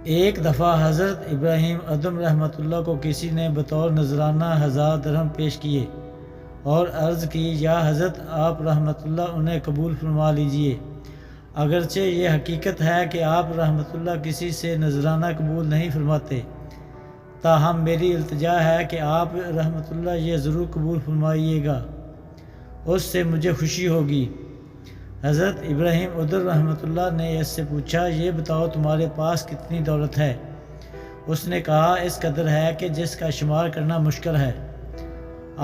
ایک دفعہ حضرت ابراہیم ادم رحمۃ اللہ کو کسی نے بطور نذرانہ 1000 درہم پیش کیے اور عرض کی، یا حضرت آپ رحمۃ اللہ انہیں قبول فرما لیجئے۔ اگرچہ یہ حقیقت ہے کہ آپ رحمۃ اللہ کسی سے نذرانہ قبول نہیں فرماتے، تاہم میری التجا ہے کہ آپ رحمۃ اللہ یہ ضرور قبول فرمائیے گا، اس سے مجھے خوشی ہوگی۔ حضرت ابراہیم ادر رحمۃ اللہ نے اس سے پوچھا، یہ بتاؤ تمہارے پاس کتنی دولت ہے؟ اس نے کہا، اس قدر ہے کہ جس کا شمار کرنا مشکل ہے۔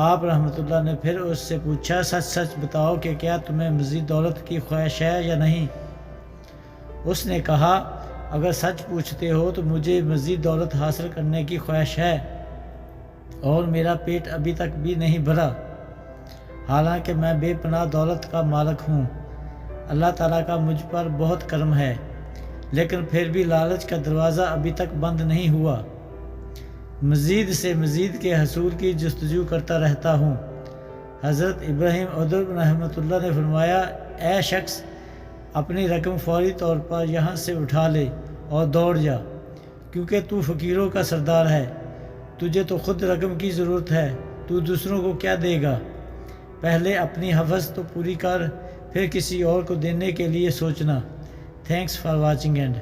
آپ رحمۃ اللہ نے پھر اس سے پوچھا، سچ سچ بتاؤ کہ کیا تمہیں مزید دولت کی خواہش ہے یا نہیں؟ اس نے کہا، اگر سچ پوچھتے ہو تو مجھے مزید دولت حاصل کرنے کی خواہش ہے، اور میرا پیٹ ابھی تک بھی نہیں بھرا، حالانکہ میں بے پناہ دولت کا مالک ہوں۔ اللہ تعالیٰ کا مجھ پر بہت کرم ہے، لیکن پھر بھی لالچ کا دروازہ ابھی تک بند نہیں ہوا۔ مزید سے مزید کے حصول کی جستجو کرتا رہتا ہوں۔ حضرت ابراہیم ادر رحمۃ اللہ نے فرمایا، اے شخص، اپنی رقم فوری طور پر یہاں سے اٹھا لے اور دوڑ جا، کیونکہ تو فقیروں کا سردار ہے۔ تجھے تو خود رقم کی ضرورت ہے، تو دوسروں کو کیا دے گا؟ پہلے اپنی حوث تو پوری کر، پھر کسی اور کو دینے کے لیے سوچنا۔ Thanks for watching and